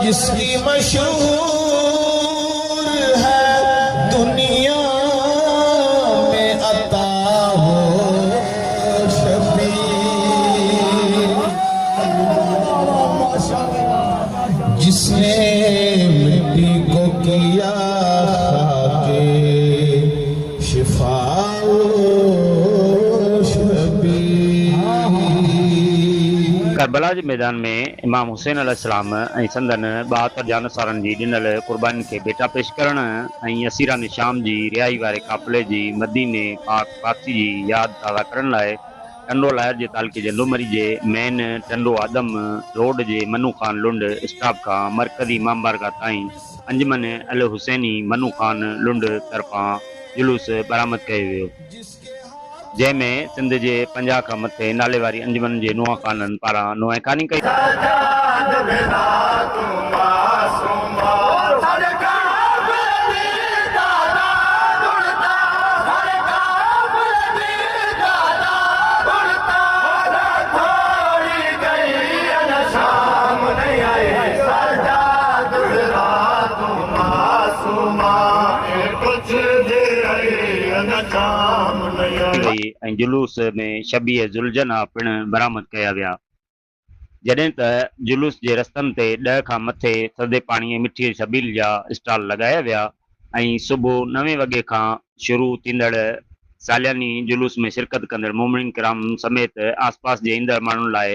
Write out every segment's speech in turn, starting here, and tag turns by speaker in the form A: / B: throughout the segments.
A: जिसकी मशहूर है दुनिया में अता हो शबीर, जिसने मिट्टी को किया खाके शिफा
B: करबला के मैदान में इमाम हुसैन अलैहिस्सलाम ऐं संदन 72 जानसारनि जी ॾिनल क़ुर्बानी खे बेटा पेश करण ऐं असीरान शाम जी रिहाई वारे काफ़िले जी मदीने पाक वापसी जी यादि ताज़ा करण लाइ टंडो लाहिर जे तालुके जे लुमरी जे मेन टंडो आदम रोड जे मनु ख़ान लुंड स्टॉप खां मरकज़ी इमाम बारगाह ताईं अंजुमन अल हुसैनी मनु ख़ान लुंड तरफ़ां जुलूस बरामद कयो वियो, जंहिंमें सिंध जे 50 खां मथे नाले वारी अंजुमन जे नुंहं ख़ाननि पारां नुंहंखानी कई। ऐं जुलूस में शबीह जुलजना पिण बरामद कया विया, जॾहिं त जुलूस जे रस्तनि ते 10 खां मथे थधे पाणीअ मिठी छबील जा स्टॉल लॻाया विया ऐं सुबुह 9 वॻे खां शुरू थींदड़ सालियानी जुलूस में शिरकत कंदड़ मोमिन किराम समेत आसपास जे ईंदड़ माण्हुनि लाइ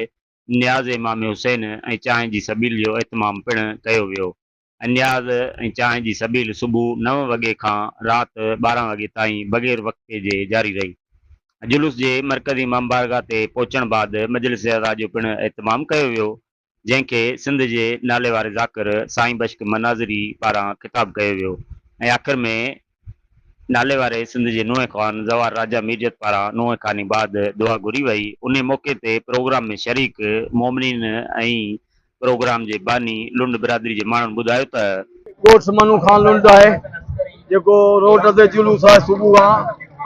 B: नियाज़ इमाम हुसैन ऐं चांहि जी सबील जो एहतमाम पिण कयो वियो। नियाज़ ऐं चांहि जी सबील सुबुह 9 वॻे खां राति 12 वॻे ताईं बग़ैर वक़्ते जे जारी रही। जुलूस जे मरकज़ी इमाम बारगाह ते पहुचण बाद मजलिस अज़ा जो पिण एहतमाम कयो वियो, जंहिंखे सिंध जे नाले वारे ज़ाकिर साईं बश्क मनाज़री पारां ख़िताब कयो वियो ऐं आख़िर में नाले वारे सिंध जे नुंहें ख़ान ज़वार राजा मीरजत पारां नुंहें खानी बाद दुआ घुरी वई। उन मौक़े ते प्रोग्राम में शरीक मोमिनीन ऐं प्रोग्राम जे बानी लुंड बिरादरी जे माण्हुनि ॿुधायो त
C: कोट्स मनु ख़ान लुंड आहे जेको रोड ते जुलूस आहे सुबुह खां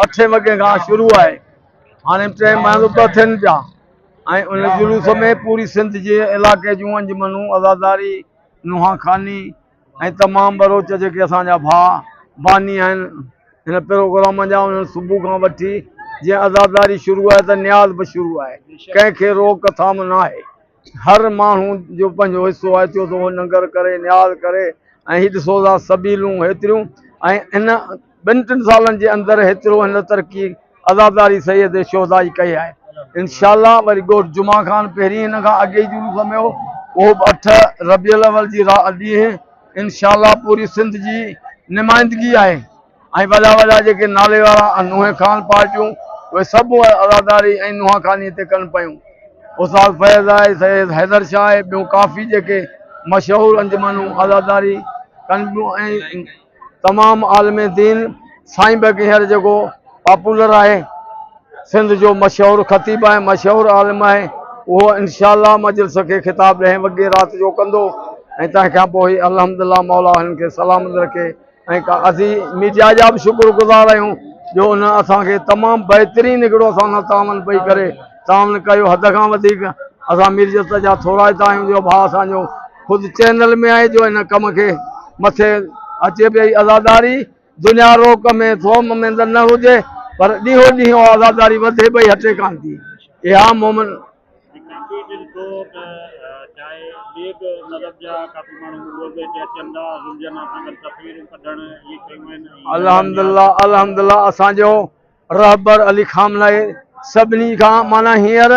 C: 8 वॻे खां शुरू आहे, हाणे टाइम ॿ थियनि पिया ऐं उन जुलूस में पूरी सिंध जे इलाइक़े जूं अंजुमनूं अज़ादारी नुंहां खानी ऐं तमामु बरोच जेके असांजा भाउ बानी आहिनि हिन प्रोग्राम जा, उन्हनि सुबुह खां वठी जीअं अज़ादारी शुरू आहे त न्याज़ बि शुरू आहे, कंहिंखे रोक थाम न आहे, हर माण्हू जो पंहिंजो हिसो आहे थियो थो नंगर करे न्याज़ करे ऐं हीअ ॾिसो था सबीलूं हेतिरियूं ऐं इन 2-3 सालनि जे अंदरि हेतिरो हिन तरक़ी अज़ादारी सैयद शोधा जी कई आहे। इंशाअल्लाह वरी ॻोठ जुमा ख़ान पहिरीं हिन खां अॻे ई जुलूस में हो, उहो 8 रबीउल अव्वल जी ॾींहुं इंशाअल्लाह पूरी सिंध जी नुमाइंदगी आहे ऐं वॾा जेके नाले वारा नुंहें ख़ान पार्टियूं उहे सभु अज़ादारी ऐं नुंहां ख़ानी ते कनि पियूं। उस्ताद फैज़ आहे, सैयद हैदर शाह आहे, ॿियूं काफ़ी जेके मशहूरु अंजुमनूं अज़ादारी कनि पियूं ऐं तमामु आलम दीन साईं बग़ैर जेको पॉपुलर आहे सिंध जो मशहूरु ख़तीब आहे, मशहूरु आलिम आहे, उहो इंशाअल्लाह मजलिस खे ख़िताब 10 वॻे राति जो कंदो ऐं तंहिंखां पोइ अल्हम्दुलिल्लाह मौला हिननि खे सलामत रखे ऐं असीं मीडिया जा बि शुक्रगुज़ार आहियूं जो उन असांखे तमामु बहितरीनु हिकिड़ो असां सां तामन पई करे, तामन कयो हद खां वधीक। असां मिर्जत जा थोराइता आहियूं जो भाउ असांजो ख़ुदि चैनल में आहे जो हिन कम खे मथे अचे पई। अज़ादारी दुनिया रोक में थोम में न हुजे पर ॾींहों ॾींहुं आज़ादारी वधे पई, हटे कान थी। इहा मोमिन अल्हम्दुलिल्लाह असांजो रहबर अली खामनाई सभिनी खां माना हींअर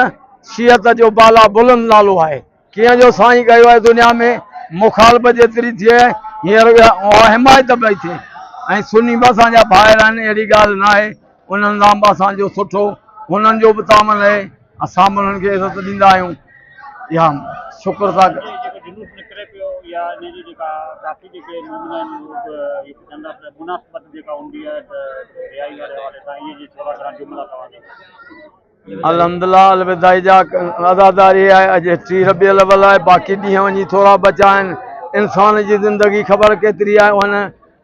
C: शियत जो बाला बुलंद नालो आहे, कीअं जो साईं कयो आहे दुनिया में मुखालफ़त जेतिरी थिए हींअर हिमायत पई थिए ऐं सुन्नी बि असांजा भाइर आहिनि, अहिड़ी ॻाल्हि न आहे, उन्हनि सां बि असांजो सुठो हुननि जो बि तामन आहे, असां बि उन्हनि खे इज़त ॾींदा आहियूं। इहा शुक्र था अल्हम्दुलिल्लाह अलविदाई जा अज़ादारी आहे, अॼु 3 रबीउल अव्वल आहे, बाक़ी ॾींहं वञी थोरा बचा आहिनि। इंसान जी ज़िंदगी ख़बर केतिरी आहे, हुन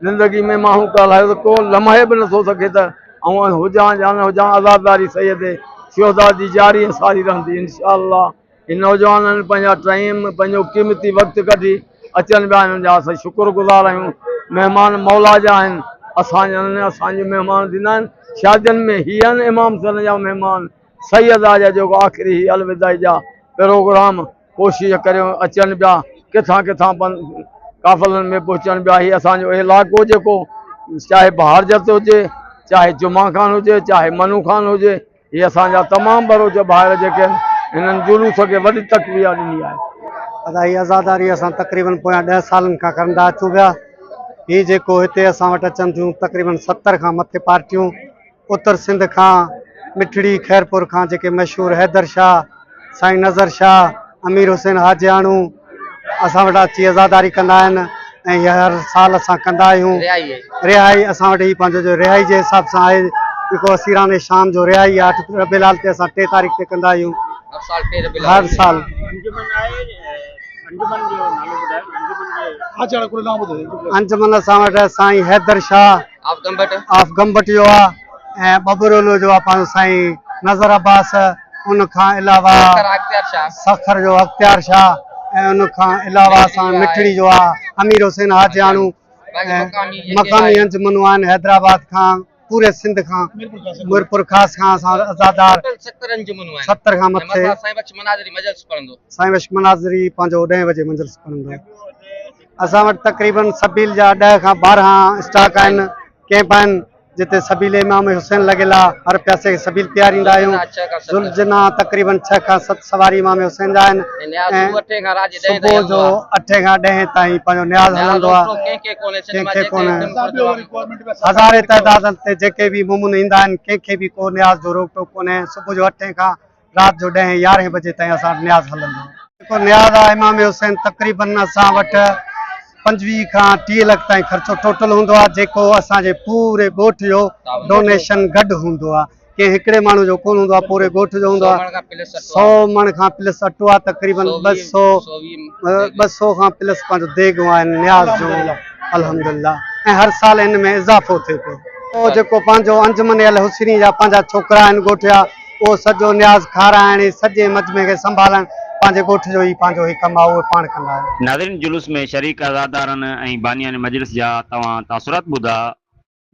C: ज़िंदगी में माण्हू ॻाल्हाए को लम्हे बि नथो सघे त ऐं हुजां या न हुजां अज़ादारी सैयद शोधा जी जारी सारी रहंदी इंशाअल्लाह। इन नौजवाननि पंहिंजा टाइम पंहिंजो क़ीमती वक़्तु कढी अचनि पिया हिननि जा असां शुक्रगुज़ार आहियूं महिमान मौला जा आहिनि असांजे महिमान थींदा आहिनि शादियुनि में हीअ आहिनि इमाम सन जा महिमान सैयदा जा जेको आख़िरी अलविदाई जा प्रोग्राम कोशिशि करियो अचनि पिया किथां किथां काफ़िलनि में पहुचनि पिया हीअ असांजो इलाइक़ो जेको चाहे बहारजत हुजे चाहे जुमा खान हुजे चाहे मनू खान हुजे हीअ असांजा तमामु बरोच भाइर जेके आहिनि हिननि जुलूस खे वॾी तकवीह ॾिनी आहे
D: अदाई आज़ादारी असां तक़रीबन पोयां 10 सालनि खां कंदा अचूं पिया हीअ जेको हिते असां वटि अचनि थियूं तक़रीबन 70 खां मथे पार्टियूं उत्तर सिंध खां मिठड़ी खैरपुर खां जेके मशहूरु हैदर शाह साईं नज़र शाह अमीर हुसैन हाजियाणू असां वटि अची आज़ादारी कंदा आहिनि ऐं हीअ हर साल असां कंदा आहियूं रिहाई असां वटि ही पंहिंजो जो रिहाई जे हिसाब सां आहे जेको असीराने शाम जो रिहाई आहे 8 रबीउल अव्वल ते असां 3 तारीख़ ते कंदा आहियूं हर साल अंजुमन असां वटि साईं हैदर शाह ऑफ गंबट जो आहे ऐं बबरोलो जो आहे पंहिंजो साईं नज़र अब्बास उन खां अलावा सखर जो अख्तियार शाह ऐं उन खां अलावा असां मिठड़ी जो आहे अमीर हुसैन हाजियाणू ऐं मक़ामी अंजुमनूं आहिनि हैदराबाद खां पूरे सिंध खां मीरपुर ख़ास खां असां आज़ादार 70 खां मथे साईं बख्श मनाज़री पंहिंजो 10 बजे मंजिल्स पढ़ंदो असां वटि तक़रीबन सबील जा 10 खां 12 स्टॉक आहिनि कैंप आहिनि जिते सबील इमाम हुसैन लॻियल आहे हर पैसे खे सबील तयारींदा आहियूं ज़ुल्जना तक़रीबन 6 खां 7 सवारी इमाम हुसैन जा आहिनि ऐं सुबुह जो 8 खां 10 ताईं पंहिंजो न्याज़ हलंदो आहे कंहिंखे कोन्हे हज़ारे तइदाद ते जेके बि मुमून ईंदा आहिनि कंहिंखे बि को न्याज़ जो रोक टोक कोन्हे सुबुह जो 8 खां राति जो 10 11 बजे ताईं असां न्याज़ हलंदो जेको न्याज़ आहे इमाम हुसैन तक़रीबन असां वटि 25 खां 30 लख ताईं ख़र्चो टोटल हूंदो आहे जेको असांजे पूरे ॻोठ जो डोनेशन गॾु हूंदो आहे कंहिं हिकिड़े माण्हू जो कोन हूंदो आहे पूरे ॻोठ जो हूंदो आहे 100 मण खां प्लस अटो आहे तक़रीबन 200 खां प्लस पंहिंजो देॻ आहिनि न्याज़ जो अल्हम्दुलिल्लाह ऐं हर साल हिन में इज़ाफ़ो थिए पियो उहो जेको पंहिंजो अंजुमन अल हुसैनी जा पंहिंजा छोकिरा आहिनि ॻोठ जा उहो सॼो न्याज़ खाराइण सॼे मजमे खे संभालण पंहिंजे ॻोठ जो ई पंहिंजो ई कमु आहे उहे पाण कंदा आहिनि
B: नाज़रीन जुलूस में शरीक आज़ादारनि ऐं बानियान मजलिस जा तव्हां तासुरात ॿुधा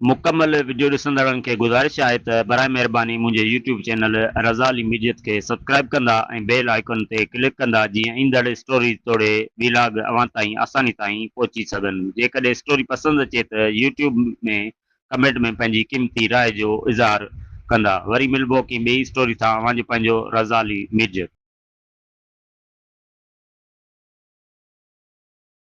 B: मुकमल वीडियो ॾिसंदड़नि खे गुज़ारिश आहे त बराए महिरबानी मुंहिंजे यूट्यूब चैनल रज़ा अली मीडियत खे सब्सक्राइब कंदा ऐं बेल आइकन ते क्लिक कंदा जीअं ईंदड़ स्टोरीज तोड़े वीलाग अवां ताईं आसानी ताईं पहुची सघनि जेकॾहिं स्टोरी पसंदि अचे त यूट्यूब में कमेंट में पंहिंजी क़ीमती राय जो इज़हार कंदा वरी मिलबो की ॿी स्टोरी सां अवां जो पंहिंजो रज़ा अली मीडियत